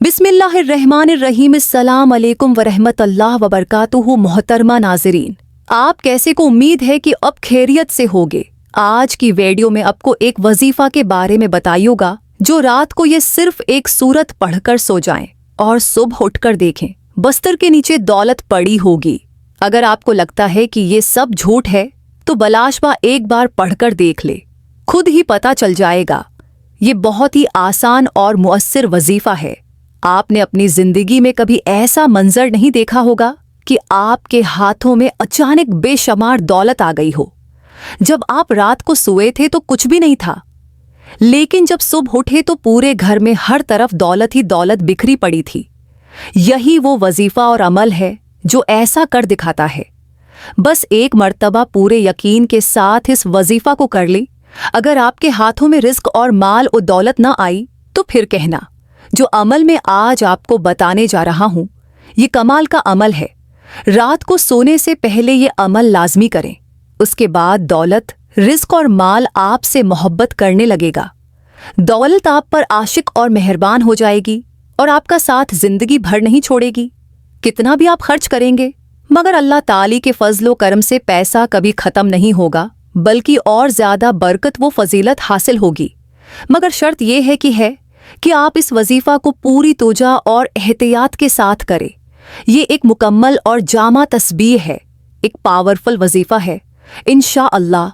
बिस्मिल्लाहिर्रहमानिर्रहीम। अस्सलाम अलैकुम वरहमतुल्लाह वबरकातुहू। मोहतरमा नाज़रीन, आप कैसे को उम्मीद है कि अब खैरियत से होगे। आज की वीडियो में आपको एक वजीफा के बारे में बताइएगा जो रात को ये सिर्फ एक सूरत पढ़कर सो जाएं और सुबह उठकर देखें बस्तर के नीचे दौलत पड़ी होगी। अगर आपको लगता है कि ये सब झूठ है तो बलाशबा एक बार पढ़कर देख ले, खुद ही पता चल जाएगा। ये बहुत ही आसान और मुअस्सिर वजीफा है। आपने अपनी जिंदगी में कभी ऐसा मंजर नहीं देखा होगा कि आपके हाथों में अचानक बेशुमार दौलत आ गई हो। जब आप रात को सोए थे तो कुछ भी नहीं था, लेकिन जब सुबह उठे तो पूरे घर में हर तरफ दौलत ही दौलत बिखरी पड़ी थी। यही वो वजीफा और अमल है जो ऐसा कर दिखाता है। बस एक मर्तबा पूरे यकीन के साथ इस वजीफा को कर ले। अगर आपके हाथों में रिस्क और माल और दौलत न आई तो फिर कहना। जो अमल में आज आपको बताने जा रहा हूं, ये कमाल का अमल है। रात को सोने से पहले ये अमल लाजमी करें। उसके बाद दौलत, रिस्क और माल आपसे मोहब्बत करने लगेगा। दौलत आप पर आशिक और मेहरबान हो जाएगी और आपका साथ जिंदगी भर नहीं छोड़ेगी। कितना भी आप खर्च करेंगे, मगर अल्लाह ताली के फजलो करम से पैसा कभी खत्म नहीं होगा, बल्कि और ज्यादा बरकत वो फजीलत हासिल होगी। मगर शर्त यह है कि आप इस वजीफा को पूरी तोजा और एहतियात के साथ करें। ये एक मुकम्मल और जामा तस्बीह है, एक पावरफुल वजीफा है। इंशाअल्लाह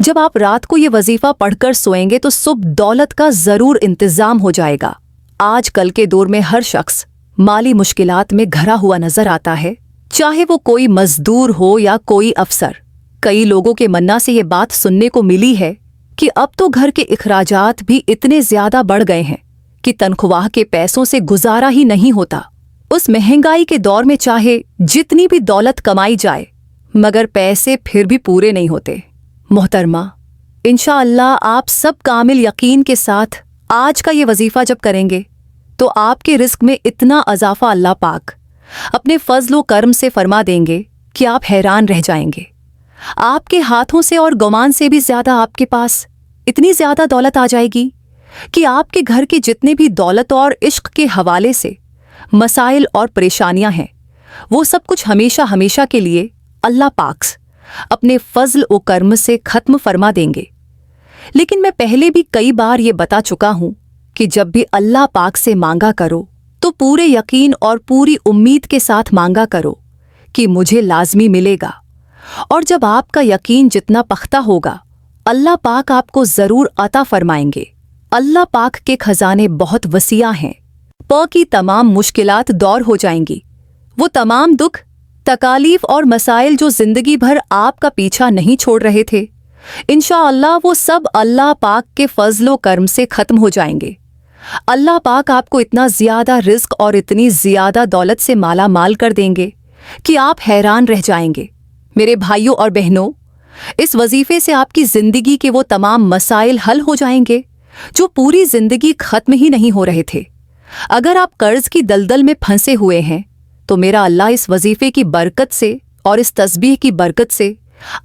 जब आप रात को ये वजीफा पढ़कर सोएंगे तो सुबह दौलत का जरूर इंतजाम हो जाएगा। आज कल के दौर में हर शख्स माली मुश्किलात में घिरा हुआ नजर आता है, चाहे वो कोई मजदूर हो या कोई अफसर। कई लोगों के मन्ना से ये बात सुनने को मिली है कि अब तो घर के इखराजात भी इतने ज्यादा बढ़ गए हैं कि तनख्वाह के पैसों से गुजारा ही नहीं होता। उस महंगाई के दौर में चाहे जितनी भी दौलत कमाई जाए, मगर पैसे फिर भी पूरे नहीं होते। मोहतरमा, इंशाअल्लाह आप सब कामिल यकीन के साथ आज का ये वजीफा जब करेंगे तो आपके रिस्क में इतना अजाफा अल्लाह पाक अपने फजलो कर्म से फरमा देंगे कि आप हैरान रह जाएंगे। आपके हाथों से और गुमान से भी ज्यादा आपके पास इतनी ज्यादा दौलत आ जाएगी कि आपके घर के जितने भी दौलत और इश्क के हवाले से मसाइल और परेशानियां हैं, वो सब कुछ हमेशा हमेशा के लिए अल्लाह पाक अपने फजल व कर्म से खत्म फरमा देंगे। लेकिन मैं पहले भी कई बार ये बता चुका हूं कि जब भी अल्लाह पाक से मांगा करो तो पूरे यकीन और पूरी उम्मीद के साथ मांगा करो कि मुझे लाजमी मिलेगा। और जब आपका यकीन जितना पख्ता होगा, अल्लाह पाक आपको जरूर अता फरमाएंगे। अल्लाह पाक के खजाने बहुत वसीआ हैं। की तमाम मुश्किलात दौर हो जाएंगी। वो तमाम दुख, तकालीफ और मसाइल जो जिंदगी भर आपका पीछा नहीं छोड़ रहे थे, इंशाअल्लाह वो सब अल्लाह पाक के फजलो कर्म से खत्म हो जाएंगे। अल्लाह पाक आपको इतना ज्यादा रिस्क और इतनी ज्यादा दौलत से माला माल कर देंगे कि आप हैरान रह जाएंगे। मेरे भाइयों और बहनों, इस वजीफे से आपकी जिंदगी के वो तमाम मसाइल हल हो जाएंगे जो पूरी जिंदगी खत्म ही नहीं हो रहे थे। अगर आप कर्ज की दलदल में फंसे हुए हैं तो मेरा अल्लाह इस वजीफे की बरकत से और इस तस्बीह की बरकत से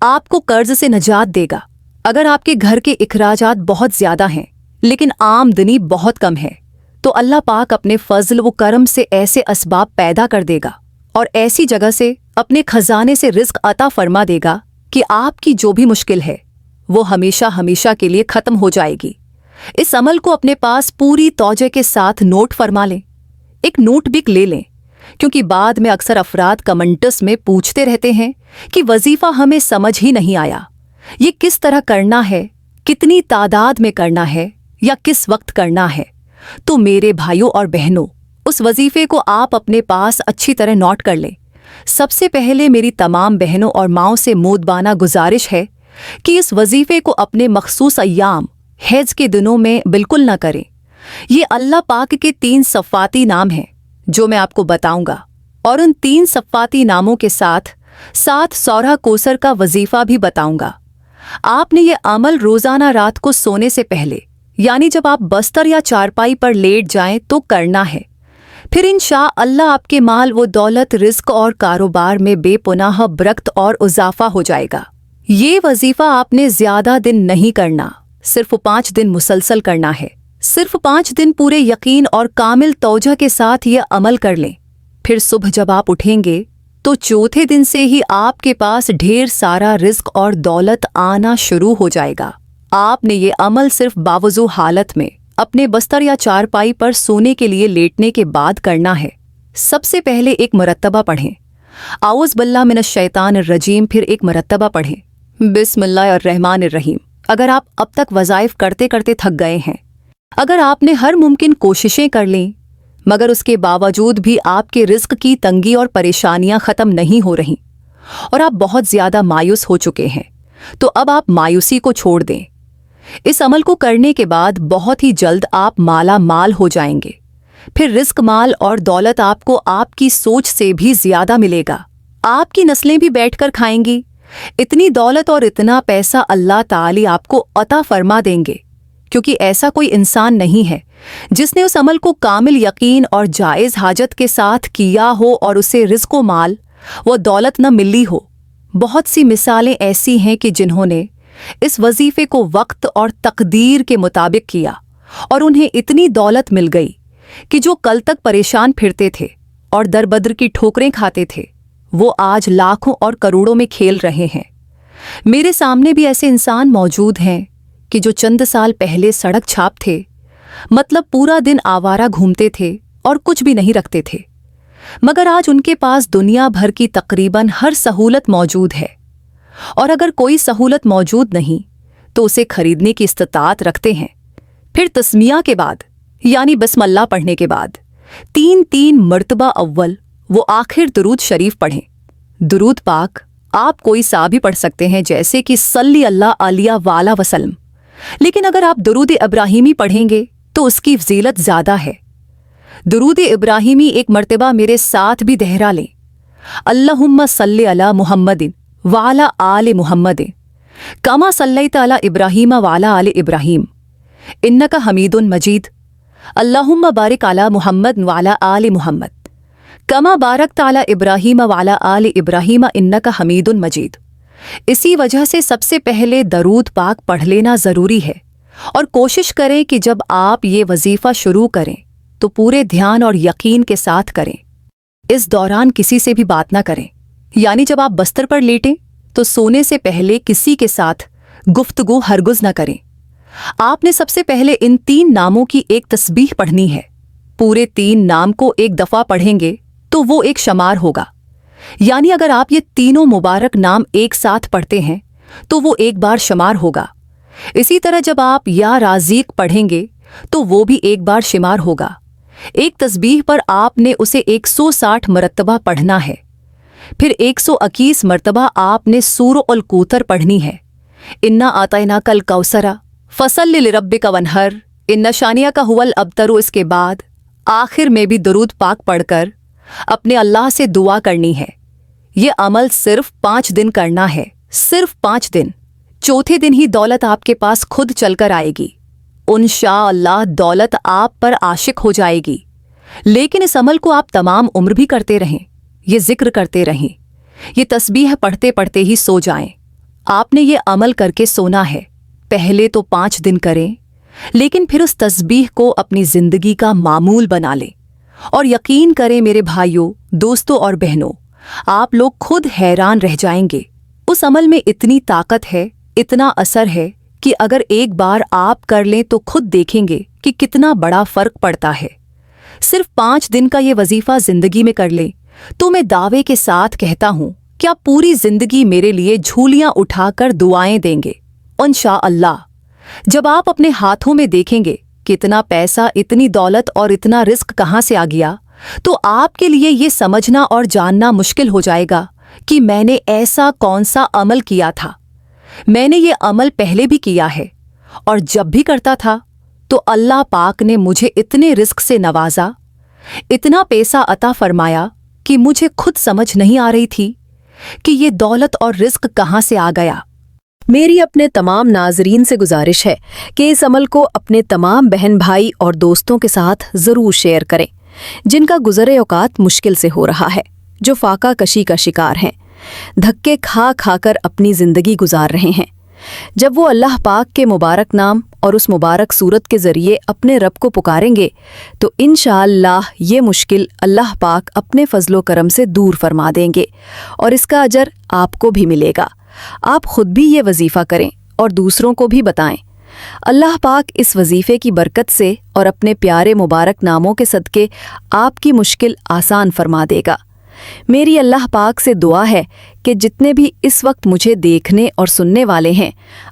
आपको कर्ज से निजात देगा। अगर आपके घर के इखराजात बहुत ज्यादा हैं लेकिन आमदनी बहुत कम है, तो अल्लाह पाक अपने फजल व करम से ऐसे असबाब पैदा कर देगा और ऐसी जगह से अपने खजाने से रिस्क अता फरमा देगा कि आपकी जो भी मुश्किल है वो हमेशा हमेशा के लिए खत्म हो जाएगी। इस अमल को अपने पास पूरी तौजे के साथ नोट फरमा लें। एक नोट बुक ले लें, क्योंकि बाद में अक्सर अफराद कमेंट्स में पूछते रहते हैं कि वजीफा हमें समझ ही नहीं आया, ये किस तरह करना है, कितनी तादाद में करना है या किस वक्त करना है। तो मेरे भाइयों और बहनों, उस वजीफे को आप अपने पास अच्छी तरह नोट कर लें। सबसे पहले मेरी तमाम बहनों और माओं से मोदबाना गुजारिश है कि इस वजीफे को अपने मखसूस अय्याम हैज के दिनों में बिल्कुल न करें। ये अल्लाह पाक के 3 सफ़ाती नाम हैं जो मैं आपको बताऊंगा, और उन 3 सफ़ाती नामों के साथ 7 सौरह कोसर का वजीफा भी बताऊंगा। आपने ये अमल रोजाना रात को सोने से पहले, यानी जब आप बस्तर या चारपाई पर लेट जाएं तो करना है। फिर इंशाअल्लाह आपके माल व दौलत, रिस्क और कारोबार में बेपुनाह बरकत और इजाफा हो जाएगा। ये वजीफा आपने ज्यादा दिन नहीं करना, सिर्फ 5 दिन मुसलसल करना है। सिर्फ 5 दिन पूरे यकीन और कामिल तौजह के साथ ये अमल कर लें। फिर सुबह जब आप उठेंगे तो चौथे दिन से ही आपके पास ढेर सारा रिस्क और दौलत आना शुरू हो जाएगा। आपने ये अमल सिर्फ बावजू हालत में अपने बस्तर या चारपाई पर सोने के लिए लेटने के बाद करना है। सबसे पहले एक मरतबा पढ़ें आऊज़ बिल्लाह मिनश शैतानिर रजीम, फिर एक मरतबा पढ़ें बिस्मिल्लाहिर्रहमानिर्रहीम। अगर आप अब तक वज़ाइफ करते करते थक गए हैं, अगर आपने हर मुमकिन कोशिशें कर लीं मगर उसके बावजूद भी आपके रिस्क की तंगी और परेशानियां ख़त्म नहीं हो रहीं और आप बहुत ज़्यादा मायूस हो चुके हैं, तो अब आप मायूसी को छोड़ दें। इस अमल को करने के बाद बहुत ही जल्द आप माला माल हो जाएंगे। फिर रिस्क, माल और दौलत आपको आपकी सोच से भी ज़्यादा मिलेगा। आपकी नस्लें भी बैठकर खाएंगी। इतनी दौलत और इतना पैसा अल्लाह ताला आपको अता फरमा देंगे, क्योंकि ऐसा कोई इंसान नहीं है जिसने उस अमल को कामिल यकीन और जायज़ हाजत के साथ किया हो और उसे रिस्क व माल व दौलत न मिली हो। बहुत सी मिसालें ऐसी हैं कि जिन्होंने इस वजीफे को वक्त और तकदीर के मुताबिक किया और उन्हें इतनी दौलत मिल गई कि जो कल तक परेशान फिरते थे और दरबदर की ठोकरें खाते थे, वो आज लाखों और करोड़ों में खेल रहे हैं। मेरे सामने भी ऐसे इंसान मौजूद हैं कि जो चंद साल पहले सड़क छाप थे, मतलब पूरा दिन आवारा घूमते थे और कुछ भी नहीं रखते थे, मगर आज उनके पास दुनिया भर की तकरीबन हर सहूलत मौजूद है। और अगर कोई सहूलत मौजूद नहीं तो उसे खरीदने की इस्तात रखते हैं। फिर तस्मिया के बाद यानी बिस्मिल्लाह पढ़ने के बाद 3 मर्तबा अव्वल वो आखिर दुरूद शरीफ पढ़ें। दुरूद पाक आप कोई सा भी पढ़ सकते हैं, जैसे कि सल्ली अल्लाह आलिया वाला वसल्लम, लेकिन अगर आप दुरूद इब्राहिमी पढ़ेंगे तो उसकी फजीलत ज़्यादा है। दुरूद इब्राहिमी एक मर्तबा मेरे साथ भी दोहरा लें। अल्लाहुम्मा सल्ली अला मुहम्मदिन वाला आले मुहम्मदिन कमा सल्लैता अला इब्राहीम वाला आले इब्राहीम इन्नका हमीदुन मजीद। अल्लाहुम्मा बारिक अला मुहम्मद वाला आले मुहम्मद कमा बारकता अला इब्राहीम वाला आले इब्राहीम इन्नका हमीदुन मजीद। इसी वजह से सबसे पहले दरूद पाक पढ़ लेना ज़रूरी है और कोशिश करें कि जब आप ये वजीफ़ा शुरू करें तो पूरे ध्यान और यकीन के साथ करें। इस दौरान किसी से भी बात ना करें, यानी जब आप बस्तर पर लेटें तो सोने से पहले किसी के साथ गुफ्तगू हरगिज़ न करें। आपने सबसे पहले इन 3 नामों की एक तस्बीह पढ़नी है। पूरे 3 नाम को एक दफ़ा पढ़ेंगे तो वो एक शमार होगा, यानी अगर आप ये तीनों मुबारक नाम एक साथ पढ़ते हैं तो वो एक बार शुमार होगा। इसी तरह जब आप या राज़ीक पढ़ेंगे तो वो भी एक बार शुमार होगा। एक तस्बीह पर आपने उसे 160 मरतबा पढ़ना है। फिर 121 मरतबा आपने सूरह कौसर पढ़नी है। इन्ना आतैना कल कौसरा फसल्लि लिरब्बिका वन्हर इन्ना शानिया का हुवल अबतरू। इसके बाद आखिर में भी दुरूद पाक पढ़कर अपने अल्लाह से दुआ करनी है। ये अमल सिर्फ 5 दिन करना है, सिर्फ 5 दिन। चौथे दिन ही दौलत आपके पास खुद चलकर आएगी। इंशाअल्लाह दौलत आप पर आशिक हो जाएगी। लेकिन इस अमल को आप तमाम उम्र भी करते रहें, ये जिक्र करते रहें, ये तस्बीह पढ़ते पढ़ते ही सो जाएं। आपने ये अमल करके सोना है। पहले तो 5 दिन करें, लेकिन फिर उस तस्बीह को अपनी ज़िंदगी का मामूल बना लें। और यकीन करें मेरे भाइयों, दोस्तों और बहनों, आप लोग खुद हैरान रह जाएंगे। उस अमल में इतनी ताकत है, इतना असर है कि अगर एक बार आप कर लें तो खुद देखेंगे कि कितना बड़ा फ़र्क पड़ता है। सिर्फ 5 दिन का ये वजीफ़ा ज़िंदगी में कर लें तो मैं दावे के साथ कहता हूँ कि आप पूरी ज़िंदगी मेरे लिए झूलियाँ उठाकर दुआएं देंगे इंशाअल्लाह। जब आप अपने हाथों में देखेंगे कितना पैसा, इतनी दौलत और इतना रिस्क कहाँ से आ गया, तो आपके लिए ये समझना और जानना मुश्किल हो जाएगा कि मैंने ऐसा कौन सा अमल किया था। मैंने ये अमल पहले भी किया है और जब भी करता था तो अल्लाह पाक ने मुझे इतने रिस्क से नवाजा, इतना पैसा अता फरमाया कि मुझे खुद समझ नहीं आ रही थी कि ये दौलत और रिस्क कहाँ से आ गया। मेरी अपने तमाम नाजरीन से गुजारिश है कि इस अमल को अपने तमाम बहन भाई और दोस्तों के साथ ज़रूर शेयर करें, जिनका गुज़रे औकात मुश्किल से हो रहा है, जो फाका कशी का शिकार हैं, धक्के खा खाकर अपनी ज़िंदगी गुजार रहे हैं। جب وہ اللہ پاک کے مبارک نام اور اس مبارک صورت کے ذریعے اپنے رب کو پکاریں گے تو انشاءاللہ یہ مشکل اللہ پاک اپنے فضل و کرم سے دور فرما دیں گے اور اس کا اجر آپ کو بھی ملے گا۔ آپ خود بھی یہ وظیفہ کریں اور دوسروں کو بھی بتائیں۔ اللہ پاک اس وظیفے کی برکت سے اور اپنے پیارے مبارک ناموں کے صدقے آپ کی مشکل آسان فرما دے گا۔ میری اللہ پاک سے دعا ہے کہ جتنے بھی اس وقت مجھے دیکھنے اور سننے والے ہیں،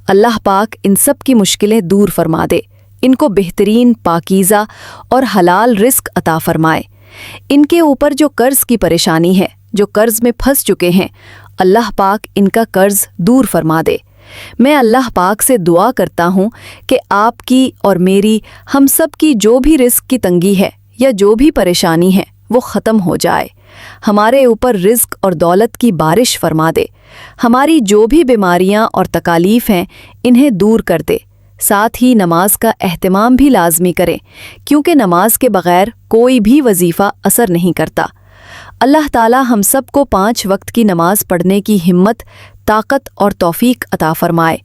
اللہ پاک ان سب کی مشکلیں دور فرما دے، ان کو بہترین پاکیزہ اور حلال رزق عطا فرمائے۔ ان کے اوپر جو قرض کی پریشانی ہے، جو قرض میں پھنس چکے ہیں، اللہ پاک ان کا قرض دور فرما دے۔ میں اللہ پاک سے دعا کرتا ہوں کہ آپ کی اور میری، ہم سب کی جو بھی رزق کی تنگی ہے یا جو بھی پریشانی ہے وہ ختم ہو جائے۔ ہمارے اوپر رزق اور دولت کی بارش فرما دے۔ ہماری جو بھی بیماریاں اور تکالیف ہیں انہیں دور کر دے۔ ساتھ ہی نماز کا اہتمام بھی لازمی کریں، کیونکہ نماز کے بغیر کوئی بھی وظیفہ اثر نہیں کرتا۔ اللہ تعالی ہم سب کو 5 وقت کی نماز پڑھنے کی ہمت، طاقت اور توفیق عطا فرمائے۔